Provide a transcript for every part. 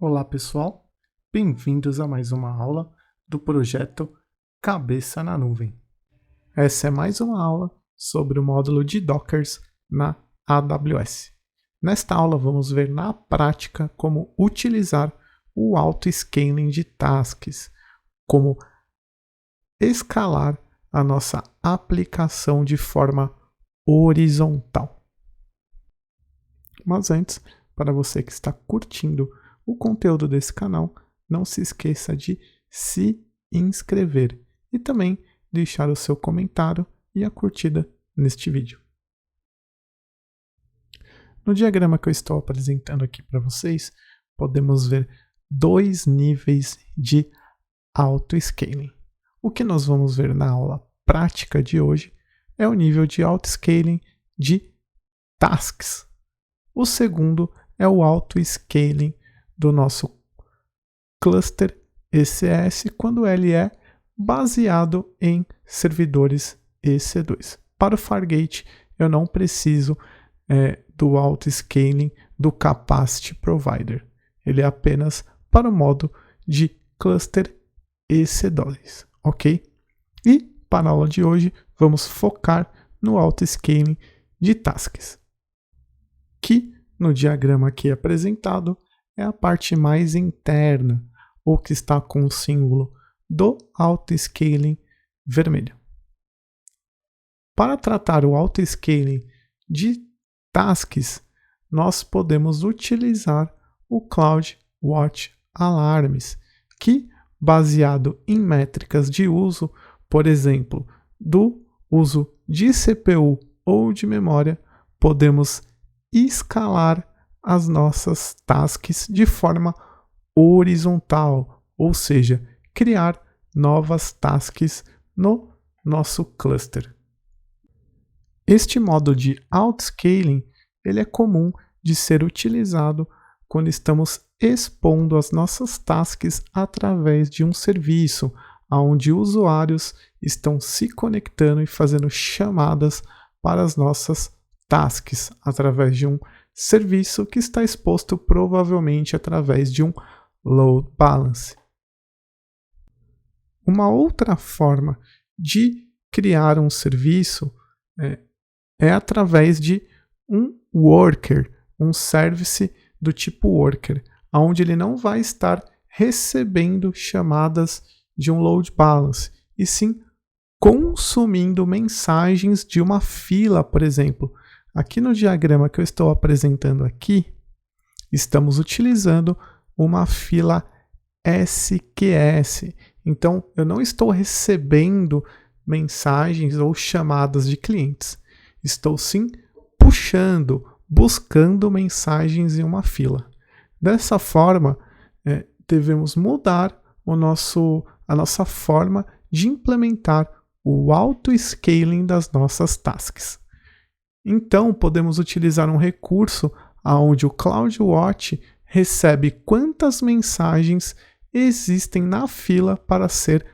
Olá pessoal, bem-vindos a mais uma aula do projeto Cabeça na Nuvem. Essa é mais uma aula sobre o módulo de Dockers na AWS. Nesta aula vamos ver na prática como utilizar o auto-scaling de tasks, como escalar a nossa aplicação de forma horizontal. Mas antes, para você que está curtindo o conteúdo desse canal, não se esqueça de se inscrever e também deixar o seu comentário e a curtida neste vídeo. No diagrama que eu estou apresentando aqui para vocês, podemos ver dois níveis de auto-scaling. O que nós vamos ver na aula prática de hoje é o nível de auto-scaling de tasks. O segundo é o auto-scaling do nosso cluster ECS quando ele é baseado em servidores EC2. Para o Fargate, eu não preciso do auto-scaling do Capacity Provider. Ele é apenas para o modo de cluster EC2, ok? E para a aula de hoje, vamos focar no auto-scaling de tasks, que no diagrama aqui apresentado é a parte mais interna, ou que está com o símbolo do auto-scaling vermelho. Para tratar o auto-scaling de tasks, nós podemos utilizar o CloudWatch Alarms, que, baseado em métricas de uso, por exemplo, do uso de CPU ou de memória, podemos escalar as nossas tasks de forma horizontal, ou seja, criar novas tasks no nosso cluster. Este modo de auto-scaling ele é comum de ser utilizado quando estamos expondo as nossas tasks através de um serviço, onde usuários estão se conectando e fazendo chamadas para as nossas tasks através de um serviço que está exposto provavelmente através de um load balance. Uma outra forma de criar um serviço é através de um worker, um service do tipo worker, onde ele não vai estar recebendo chamadas de um load balance, e sim consumindo mensagens de uma fila, por exemplo. Aqui no diagrama que eu estou apresentando aqui, estamos utilizando uma fila SQS. Então, eu não estou recebendo mensagens ou chamadas de clientes. Estou sim puxando, buscando mensagens em uma fila. Dessa forma, devemos mudar a nossa forma de implementar o auto-scaling das nossas tasks. Então, podemos utilizar um recurso onde o CloudWatch recebe quantas mensagens existem na fila para ser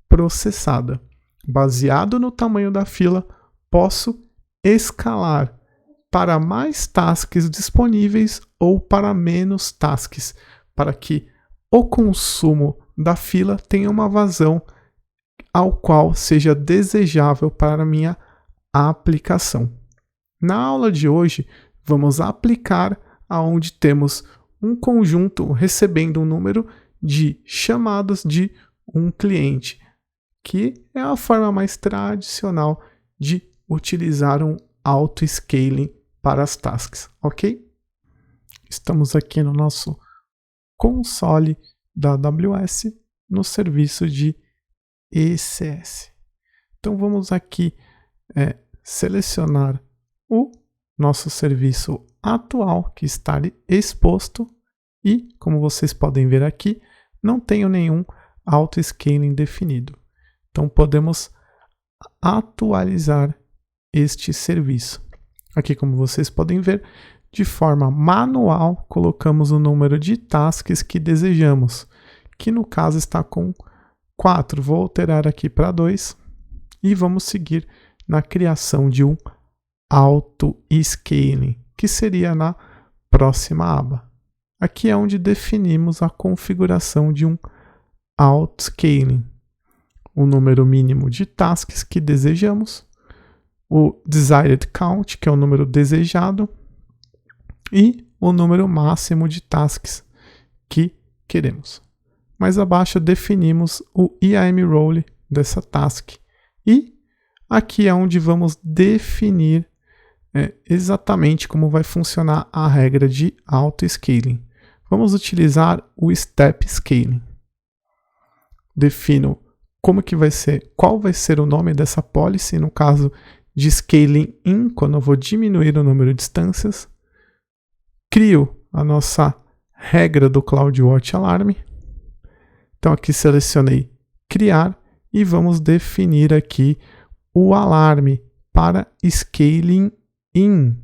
processada. Baseado no tamanho da fila, posso escalar para mais tasks disponíveis ou para menos tasks, para que o consumo da fila tenha uma vazão ao qual seja desejável para a minha aplicação. Na aula de hoje, vamos aplicar aonde temos um conjunto recebendo um número de chamadas de um cliente, que é a forma mais tradicional de utilizar um auto-scaling para as tasks, ok? Estamos aqui no nosso console da AWS, no serviço de ECS. Então vamos aqui selecionar o nosso serviço atual que está exposto e, como vocês podem ver aqui, não tenho nenhum auto-scaling definido. Então podemos atualizar este serviço. Aqui, como vocês podem ver, de forma manual, colocamos o número de tasks que desejamos, que no caso está com 4. Vou alterar aqui para 2 e vamos seguir na criação de um auto-scaling, que seria na próxima aba. aqui é onde definimos a configuração de um auto-scaling. O número mínimo de tasks que desejamos, o desired count, que é o número desejado, e o número máximo de tasks que queremos. Mais abaixo definimos o IAM role dessa task. E aqui é onde vamos definir exatamente como vai funcionar a regra de auto-scaling. Vamos utilizar o step scaling. Defino como que vai ser, qual vai ser o nome dessa policy, no caso de scaling in, quando eu vou diminuir o número de instâncias. Crio a nossa regra do CloudWatch Alarm. Então aqui selecionei criar e vamos definir aqui o alarme para scaling in.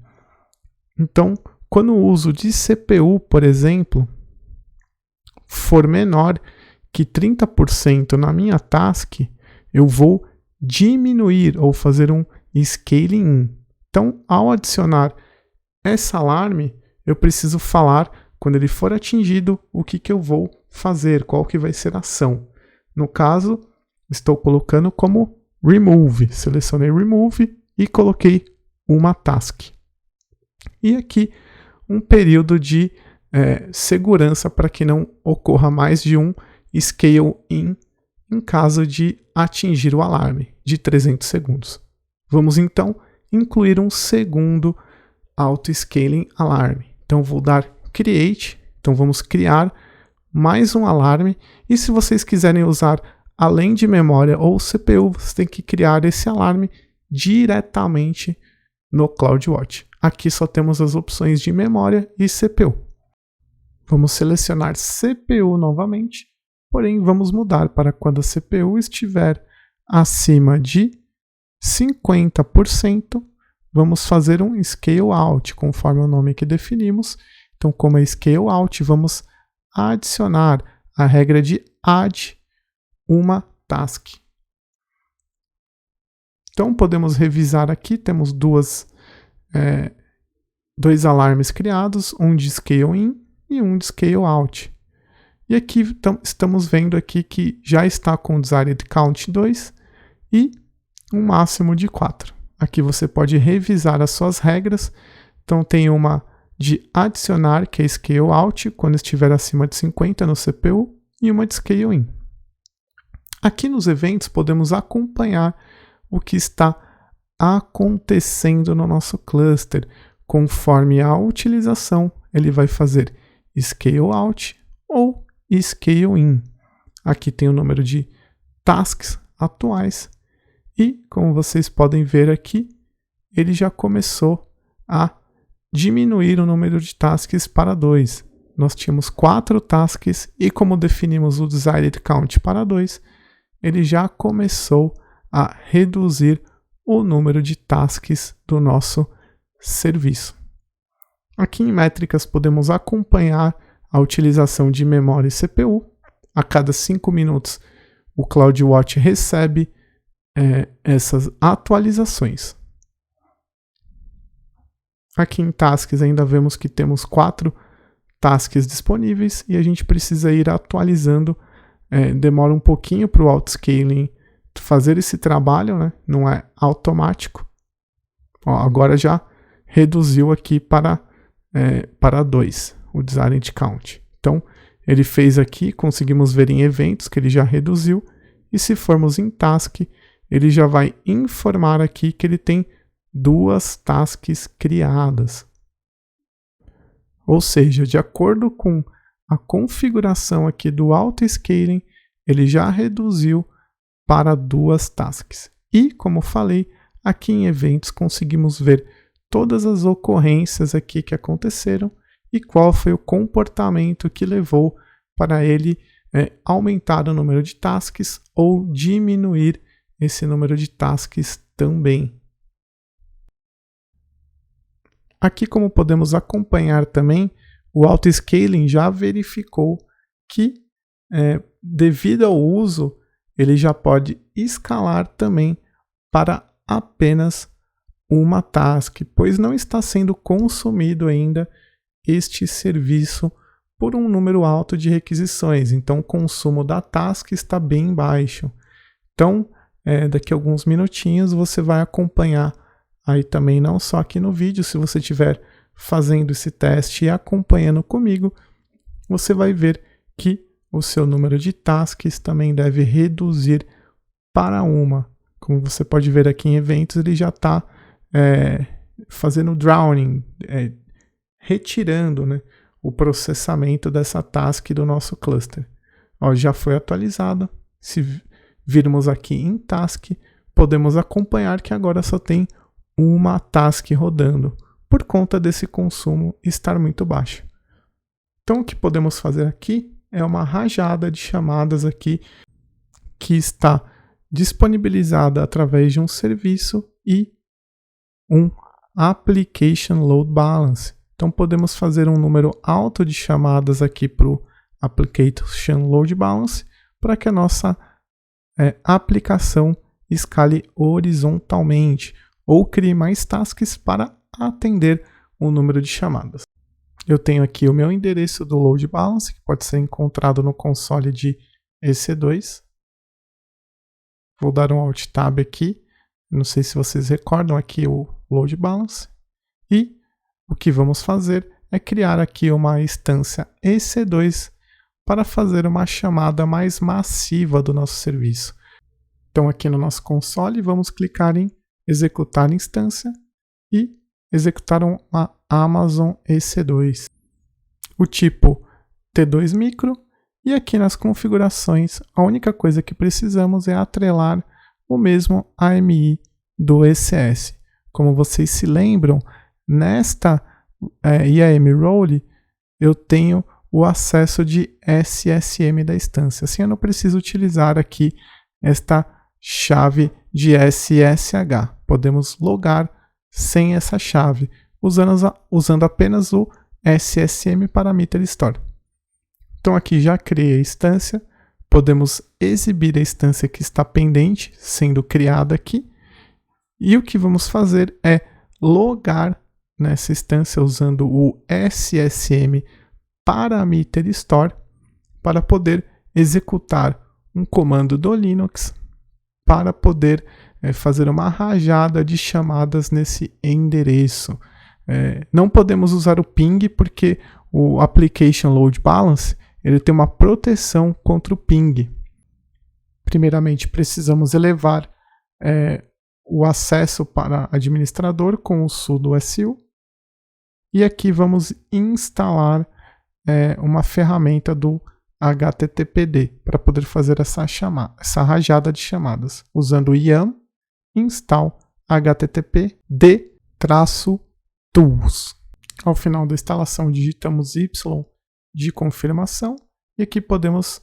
Então, quando o uso de CPU, por exemplo, for menor que 30% na minha task, eu vou diminuir ou fazer um scaling in. Então, ao adicionar essa alarme, eu preciso falar, quando ele for atingido, o que eu vou fazer, qual que vai ser a ação. No caso, estou colocando como remove. Selecionei remove e coloquei uma task. E aqui um período de segurança para que não ocorra mais de um scale in em caso de atingir o alarme de 300 segundos. Vamos então incluir um segundo auto-scaling alarme. Então vou dar create, então vamos criar mais um alarme, e se vocês quiserem usar além de memória ou CPU, você tem que criar esse alarme diretamente no CloudWatch. Aqui só temos as opções de memória e CPU. Vamos selecionar CPU novamente, porém vamos mudar para quando a CPU estiver acima de 50%, vamos fazer um scale out, conforme o nome que definimos. Então, como é scale out, vamos adicionar a regra de add uma task. Então, podemos revisar aqui, temos dois alarmes criados, um de scale in e um de scale out. E aqui estamos vendo aqui que já está com desired count 2 e um máximo de 4. Aqui você pode revisar as suas regras. Então tem uma de adicionar, que é scale out, quando estiver acima de 50 no CPU, e uma de scale in. Aqui nos eventos podemos acompanhar o que está acontecendo no nosso cluster. Conforme a utilização, ele vai fazer scale out ou scale in. Aqui tem o número de tasks atuais e, como vocês podem ver aqui, ele já começou a diminuir o número de tasks para 2. Nós tínhamos 4 tasks e, como definimos o desired count para 2, ele já começou a reduzir o número de tasks do nosso serviço. Aqui em métricas podemos acompanhar a utilização de memória e CPU. A cada 5 minutos o CloudWatch recebe essas atualizações. Aqui em tasks ainda vemos que temos 4 tasks disponíveis e a gente precisa ir atualizando. Demora um pouquinho para o auto-scaling fazer esse trabalho, né? Não é automático. Agora já reduziu aqui para 2 o desired count. Então ele fez aqui, conseguimos ver em eventos que ele já reduziu, e se formos em task, ele já vai informar aqui que ele tem 2 tasks criadas. Ou seja, de acordo com a configuração aqui do auto-scaling, ele já reduziu para 2 tasks. E, como falei, aqui em eventos conseguimos ver todas as ocorrências aqui que aconteceram e qual foi o comportamento que levou para ele aumentar o número de tasks ou diminuir esse número de tasks também. Aqui, como podemos acompanhar também, o auto-scaling já verificou que, devido ao uso, ele já pode escalar também para apenas uma task, pois não está sendo consumido ainda este serviço por um número alto de requisições. Então o consumo da task está bem baixo. Então, daqui a alguns minutinhos você vai acompanhar aí também, não só aqui no vídeo, se você estiver fazendo esse teste e acompanhando comigo, você vai ver que o seu número de tasks também deve reduzir para uma. Como você pode ver aqui em eventos, ele já está fazendo drowning, retirando, né, o processamento dessa task do nosso cluster. Ó, já foi atualizado. Se virmos aqui em task, podemos acompanhar que agora só tem uma task rodando, por conta desse consumo estar muito baixo. Então o que podemos fazer aqui é uma rajada de chamadas aqui que está disponibilizada através de um serviço e um Application Load Balance. Então podemos fazer um número alto de chamadas aqui para o Application Load Balance para que a nossa aplicação escale horizontalmente ou crie mais tasks para atender o número de chamadas. Eu tenho aqui o meu endereço do Load Balance, que pode ser encontrado no console de EC2. Vou dar um Alt Tab aqui. Não sei se vocês recordam aqui o Load Balance. E o que vamos fazer é criar aqui uma instância EC2 para fazer uma chamada mais massiva do nosso serviço. Então aqui no nosso console vamos clicar em executar instância e executar uma Amazon EC2. O tipo T2 micro, e aqui nas configurações a única coisa que precisamos é atrelar o mesmo AMI do ECS. Como vocês se lembram, nesta IAM Role eu tenho o acesso de SSM da instância. Assim eu não preciso utilizar aqui esta chave de SSH. Podemos logar sem essa chave, usando apenas o SSM Parameter Store. Então aqui já criei a instância, podemos exibir a instância que está pendente, sendo criada aqui, e o que vamos fazer é logar nessa instância usando o SSM Parameter Store para poder executar um comando do Linux para poder fazer uma rajada de chamadas nesse endereço. Não podemos usar o ping porque o Application Load Balance ele tem uma proteção contra o ping. Primeiramente, precisamos elevar o acesso para administrador com o sudo su. E aqui vamos instalar uma ferramenta do HTTPD para poder fazer essa rajada de chamadas, usando o yum install http-d-tools. Ao final da instalação, digitamos y de confirmação e aqui podemos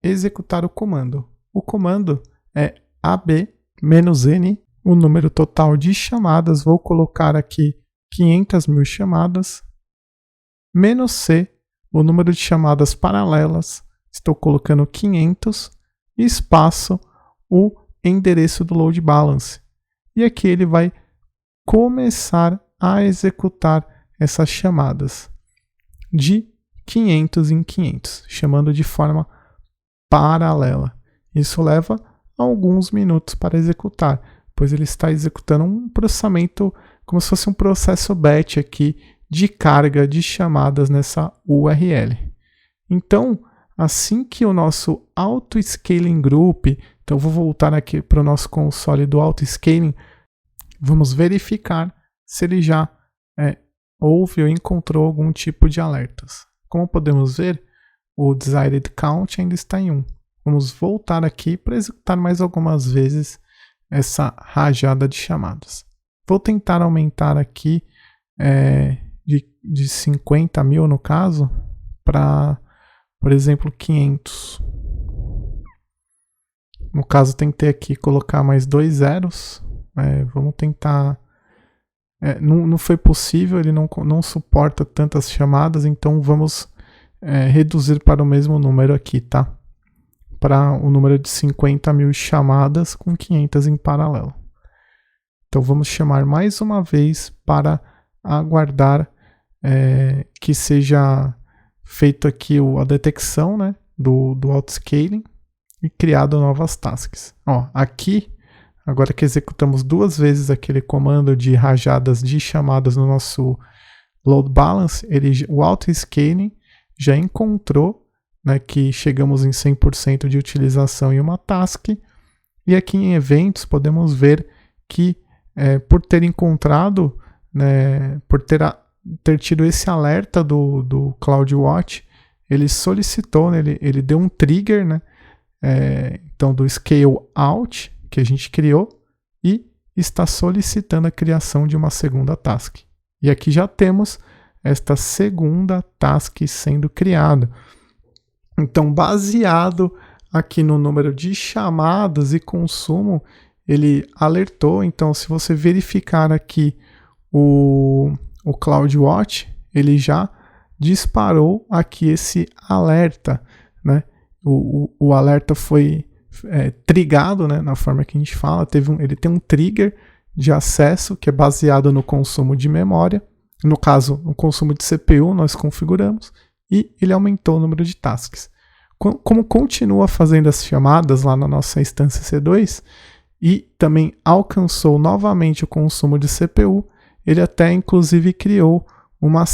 executar o comando. O comando é ab-n, o número total de chamadas, vou colocar aqui 500.000 chamadas, -c, o número de chamadas paralelas, estou colocando 500, espaço, o endereço do load balance. E aqui ele vai começar a executar essas chamadas de 500 em 500, chamando de forma paralela. Isso leva alguns minutos para executar, pois ele está executando um processamento como se fosse um processo batch aqui de carga de chamadas nessa URL. Então, assim que o nosso Auto-Scaling Group, então vou voltar aqui para o nosso console do Auto-Scaling, vamos verificar se ele já ouve ou encontrou algum tipo de alertas. Como podemos ver, o Desired Count ainda está em 1. Vamos voltar aqui para executar mais algumas vezes essa rajada de chamadas. Vou tentar aumentar aqui de 50.000 no caso, para, por exemplo, 500. No caso, tentei aqui colocar mais 2 zeros. Vamos tentar. Não foi possível, ele não suporta tantas chamadas, então vamos reduzir para o mesmo número aqui, tá? Para o número de 50.000 chamadas com 500 em paralelo. Então vamos chamar mais uma vez para aguardar que seja feito aqui a detecção, né, do auto-scaling e criado novas tasks. Ó, aqui, agora que executamos 2 vezes aquele comando de rajadas de chamadas no nosso load balance, o auto-scaling já encontrou, né, que chegamos em 100% de utilização em uma task, e aqui em eventos podemos ver que por ter encontrado, né, por ter tido esse alerta do CloudWatch, ele solicitou, né, ele deu um trigger, né, então do scale out que a gente criou, e está solicitando a criação de uma segunda task. E aqui já temos esta segunda task sendo criada. Então, baseado aqui no número de chamadas e consumo, ele alertou. Então, se você verificar aqui o CloudWatch, ele já disparou aqui esse alerta, né? O alerta foi trigado, né, na forma que a gente fala, ele tem um trigger de acesso que é baseado no consumo de memória, no caso, o consumo de CPU nós configuramos, e ele aumentou o número de tasks. Como continua fazendo as chamadas lá na nossa instância C2 e também alcançou novamente o consumo de CPU, ele até inclusive criou uma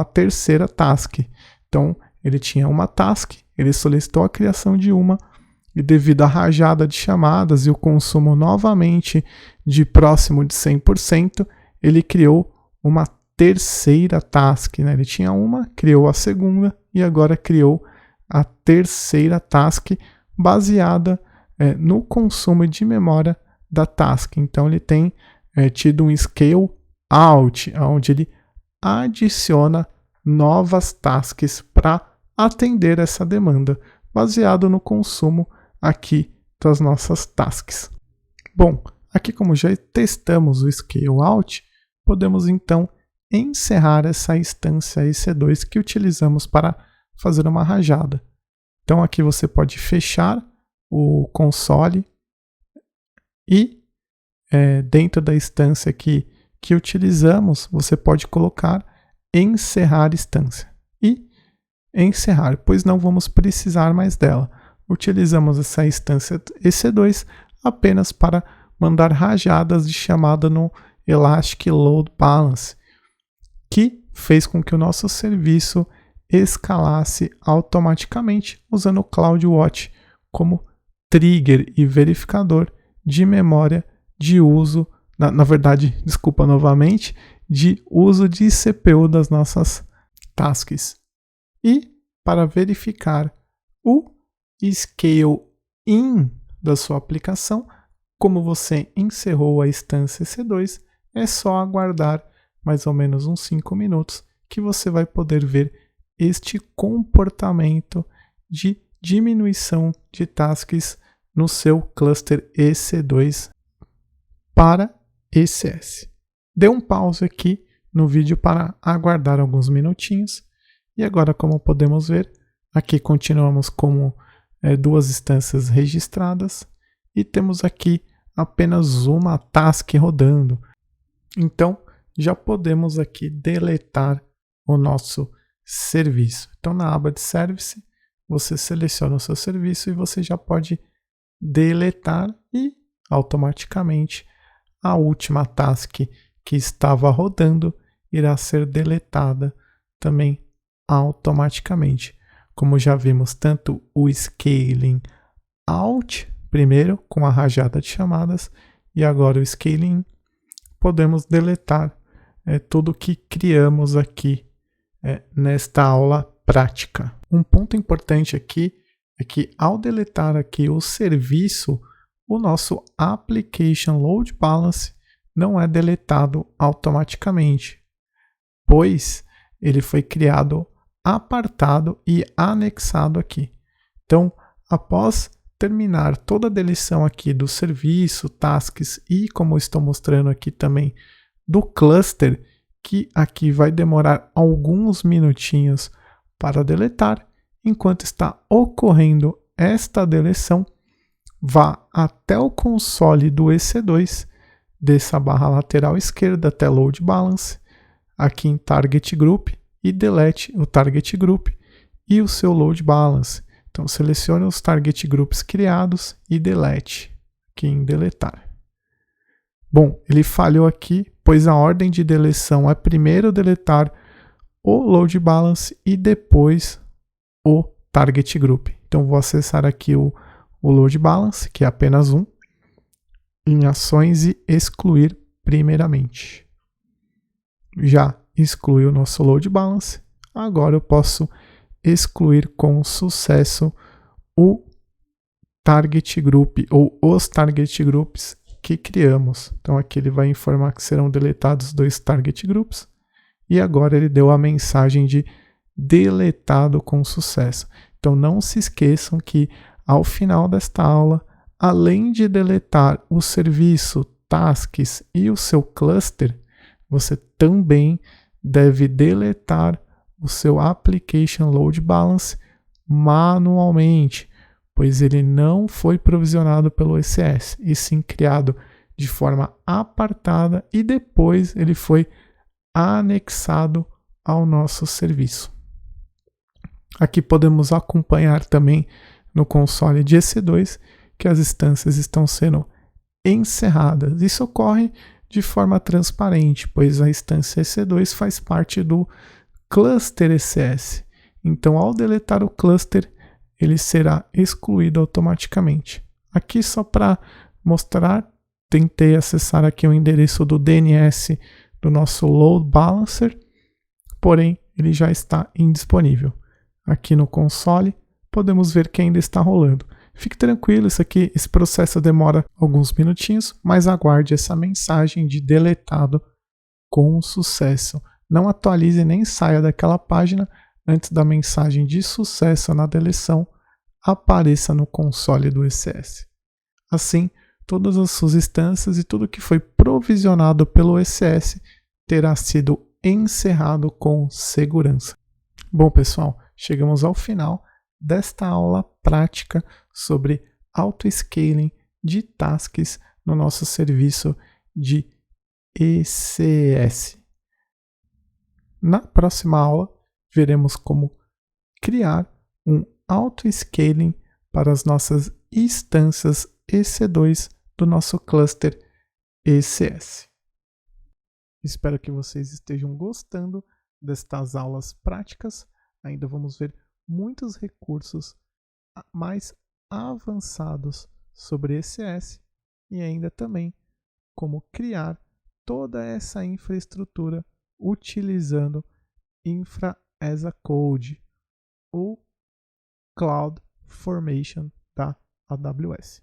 terceira task. Então, ele tinha uma task, ele solicitou a criação de uma, e devido à rajada de chamadas e o consumo novamente de próximo de 100%, ele criou uma terceira task, né? Ele tinha uma, criou a segunda e agora criou a terceira task baseada no consumo de memória da task. Então ele tem tido um scale out, onde ele adiciona novas tasks para atender essa demanda, baseado no consumo aqui das nossas tasks. Bom, aqui como já testamos o scale out, podemos então encerrar essa instância EC2 que utilizamos para fazer uma rajada. Então aqui você pode fechar o console e dentro da instância aqui que utilizamos, você pode colocar encerrar instância e encerrar, pois não vamos precisar mais dela. Utilizamos essa instância EC2 apenas para mandar rajadas de chamada no Elastic Load Balance, que fez com que o nosso serviço escalasse automaticamente usando o CloudWatch como trigger e verificador de memória de uso, de uso de CPU das nossas tasks. E para verificar o scale in da sua aplicação, como você encerrou a instância C2, é só aguardar mais ou menos uns 5 minutos que você vai poder ver este comportamento de diminuição de tasks no seu cluster EC2 para ECS. Dê um pause aqui no vídeo para aguardar alguns minutinhos. E agora, como podemos ver, aqui continuamos com 2 instâncias registradas e temos aqui apenas uma task rodando. Então, já podemos aqui deletar o nosso serviço. Então, na aba de Service, você seleciona o seu serviço e você já pode deletar e automaticamente a última task que estava rodando irá ser deletada também automaticamente. Como já vimos, tanto o scaling out, primeiro com a rajada de chamadas, e agora o scaling in, podemos deletar tudo que criamos aqui nesta aula prática. Um ponto importante aqui é que ao deletar aqui o serviço, o nosso Application Load Balance não é deletado automaticamente, pois ele foi criado apartado e anexado aqui. Então, após terminar toda a deleção aqui do serviço, tasks e, como estou mostrando aqui também, do cluster, que aqui vai demorar alguns minutinhos para deletar, enquanto está ocorrendo esta deleção, vá até o console do EC2, desça a barra lateral esquerda até Load Balance, aqui em Target Group, e delete o target group e o seu load balance. Então selecione os target groups criados e delete aqui em deletar. Bom, ele falhou aqui, pois a ordem de deleção é primeiro deletar o load balance e depois o target group. Então vou acessar aqui o load balance, que é apenas um, em ações e excluir primeiramente. Já excluí o nosso load balance, agora eu posso excluir com sucesso o target group ou os target groups que criamos. Então aqui ele vai informar que serão deletados 2 target groups e agora ele deu a mensagem de deletado com sucesso. Então não se esqueçam que ao final desta aula, além de deletar o serviço, tasks e o seu cluster, você também deve deletar o seu application load balance manualmente, pois ele não foi provisionado pelo ECS, e sim criado de forma apartada e depois ele foi anexado ao nosso serviço. Aqui podemos acompanhar também no console de EC2 que as instâncias estão sendo encerradas. Isso ocorre de forma transparente, pois a instância EC2 faz parte do cluster ECS. Então, ao deletar o cluster, ele será excluído automaticamente. Aqui só para mostrar, tentei acessar aqui o endereço do DNS do nosso load balancer, porém ele já está indisponível. Aqui no console podemos ver que ainda está rolando. Fique tranquilo, esse processo demora alguns minutinhos, mas aguarde essa mensagem de deletado com sucesso. Não atualize nem saia daquela página antes da mensagem de sucesso na deleção apareça no console do ECS. Assim, todas as suas instâncias e tudo que foi provisionado pelo ECS terá sido encerrado com segurança. Bom, pessoal, chegamos ao final desta aula prática sobre auto-scaling de tasks no nosso serviço de ECS. Na próxima aula, veremos como criar um auto-scaling para as nossas instâncias EC2 do nosso cluster ECS. Espero que vocês estejam gostando destas aulas práticas. Ainda vamos ver muitos recursos mais avançados sobre ECS e ainda também como criar toda essa infraestrutura utilizando Infra as a Code ou CloudFormation da AWS.